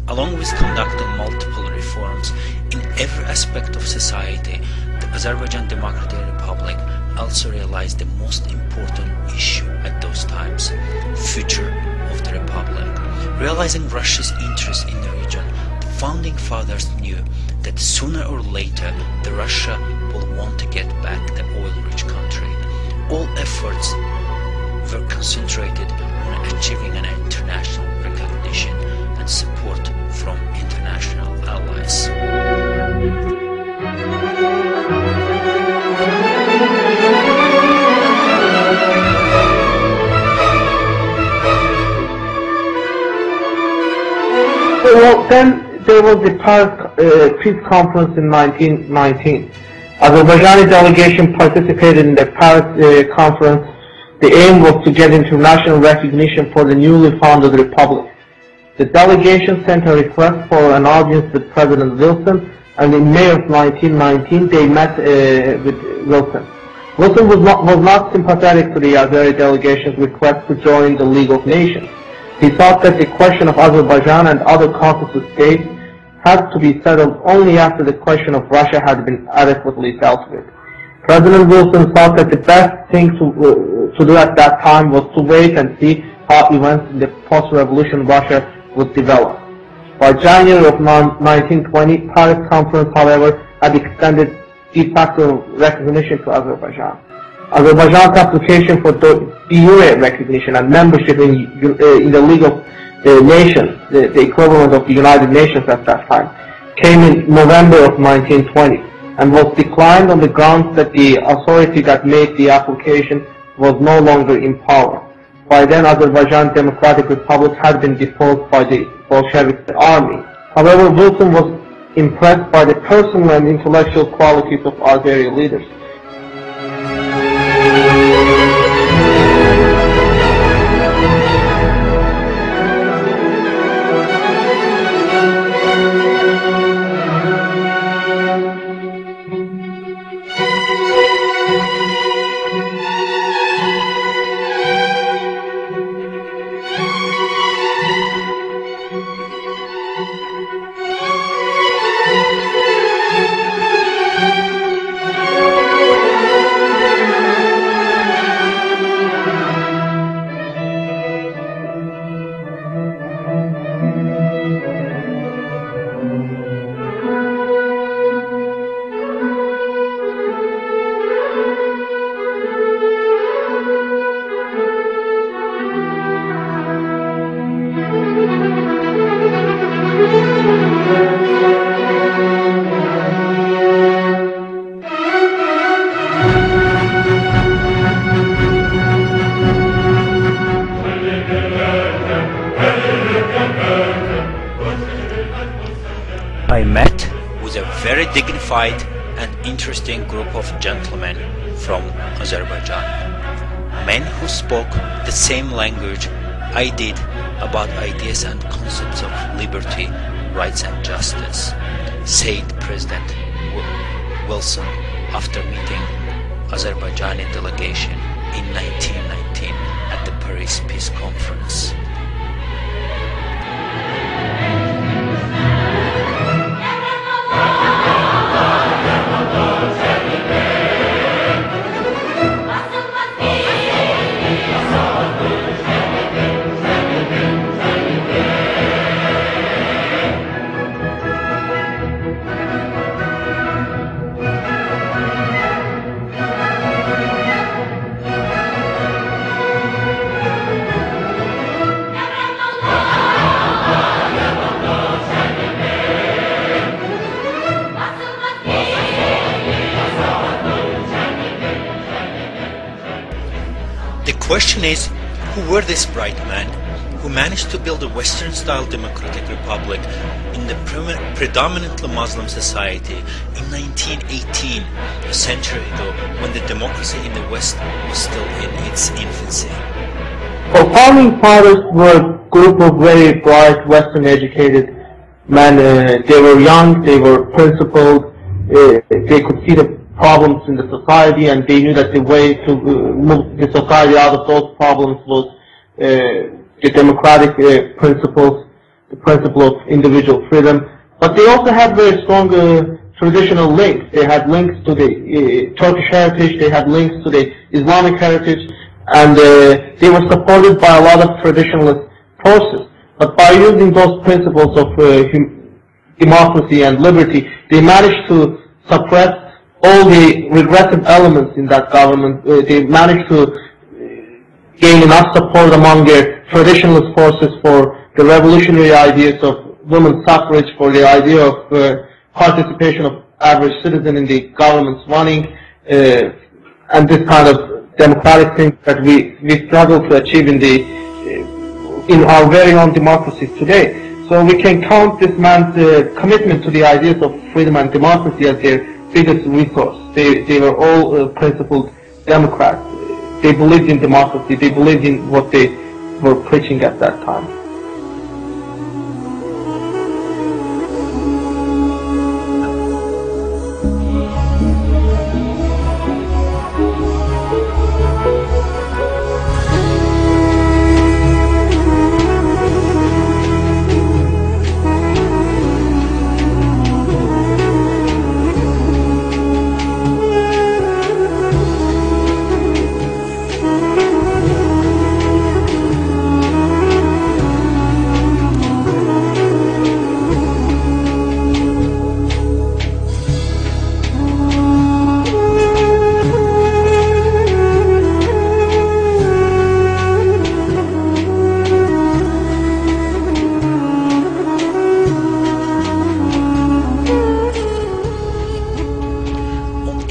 Along with conducting multiple reforms in every aspect of society, the Azerbaijan Democratic Republic also realized the most important issue at those times, future of the Republic. Realizing Russia's interest in the region, the founding fathers knew that sooner or later the Russia will want to get back the oil-rich country. All efforts were concentrated on achieving an international recognition and support from international allies. Well, then there was the Paris Peace Conference in 1919. Azerbaijani delegation participated in the Paris Conference. The aim was to get international recognition for the newly founded republic. The delegation sent a request for an audience with President Wilson, and in May of 1919 they met with Wilson. Wilson was not sympathetic to the Azeri delegation's request to join the League of Nations. He thought that the question of Azerbaijan and other Caucasus states had to be settled only after the question of Russia had been adequately dealt with. President Wilson thought that the best thing to do at that time was to wait and see how events in the post-revolution Russia would develop. By January of 1920, Paris Conference, however, had extended de facto recognition to Azerbaijan. Azerbaijan's application for de jure recognition and membership in the League of Nations, the equivalent of the United Nations at that time, came in November of 1920 and was declined on the grounds that the authority that made the application was no longer in power. By then, Azerbaijan Democratic Republic had been deposed by the Bolshevik army. However, Wilson was impressed by the personal and intellectual qualities of Azeri leaders. I met with a very dignified and interesting group of gentlemen from Azerbaijan, men who spoke the same language I did about ideas and concepts of liberty, rights and justice, said President Wilson after meeting Azerbaijani delegation in 1919 at the Paris Peace Conference. The question is, who were these bright men who managed to build a Western-style democratic republic in the predominantly Muslim society in 1918, a century ago, when the democracy in the West was still in its infancy? Our founding fathers were a group of very bright, Western-educated men. They were young, they were principled, they could see the problems in the society, and they knew that the way to move the society out of those problems was the democratic principles the principle of individual freedom. But they also had very strong traditional links. They had links to the Turkish heritage, they had links to the Islamic heritage, and they were supported by a lot of traditionalist forces. But by using those principles of democracy and liberty, they managed to suppress all the regressive elements in that government. They managed to gain enough support among their traditionalist forces for the revolutionary ideas of women's suffrage, for the idea of participation of average citizen in the government's running, and this kind of democratic things that we struggle to achieve in our very own democracies today. So we can count this man's commitment to the ideas of freedom and democracy as their biggest resource. They were all principled Democrats. They believed in democracy. They believed in what they were preaching at that time.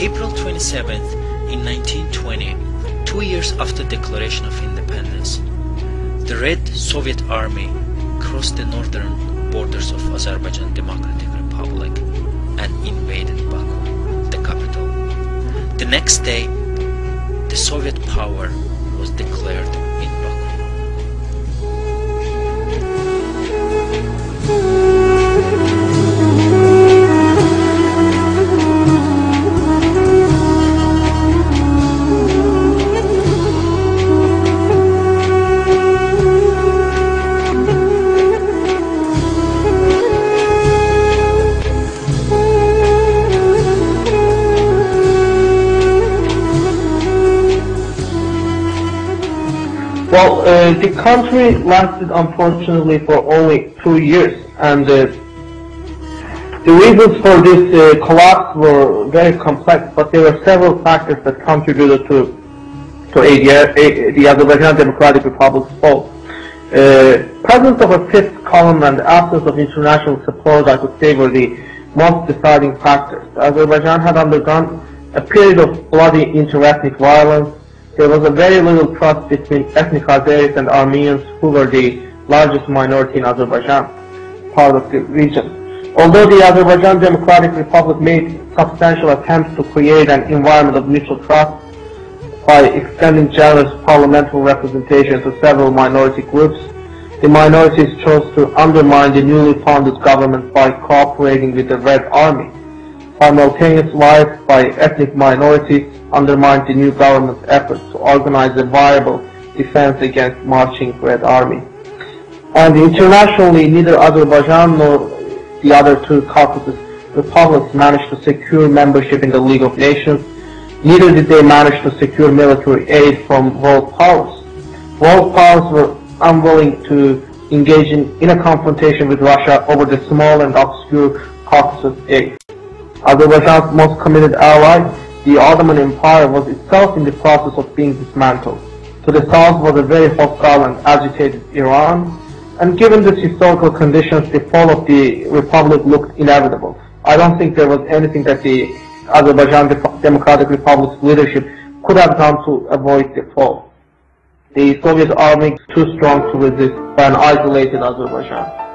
April 27th in 1920, 2 years after declaration of independence, the Red Soviet Army crossed the northern borders of Azerbaijan Democratic Republic and invaded Baku, the capital. The next day, the Soviet power was declared in Baku. Well, the country lasted, unfortunately, for only 2 years, and the reasons for this collapse were very complex, but there were several factors that contributed to the Azerbaijan Democratic Republic's fall. Presence of a fifth column and absence of international support, I could say, were the most deciding factors. Azerbaijan had undergone a period of bloody inter-ethnic violence. There was a very little trust between ethnic Azeris and Armenians, who were the largest minority in Azerbaijan, part of the region. Although the Azerbaijan Democratic Republic made substantial attempts to create an environment of mutual trust by extending generous parliamentary representation to several minority groups, the minorities chose to undermine the newly founded government by cooperating with the Red Army. Simultaneous riots by ethnic minorities undermined the new government's efforts to organize a viable defense against marching Red Army. And internationally, neither Azerbaijan nor the other two Caucasus republics managed to secure membership in the League of Nations. Neither did they manage to secure military aid from world powers. World powers were unwilling to engage in a confrontation with Russia over the small and obscure Caucasus states. Azerbaijan's most committed ally, the Ottoman Empire, was itself in the process of being dismantled. To the south was a very hostile and agitated Iran, and given these historical conditions, the fall of the republic looked inevitable. I don't think there was anything that the Azerbaijan Democratic Republic's leadership could have done to avoid the fall. The Soviet army was too strong to resist by an isolated Azerbaijan.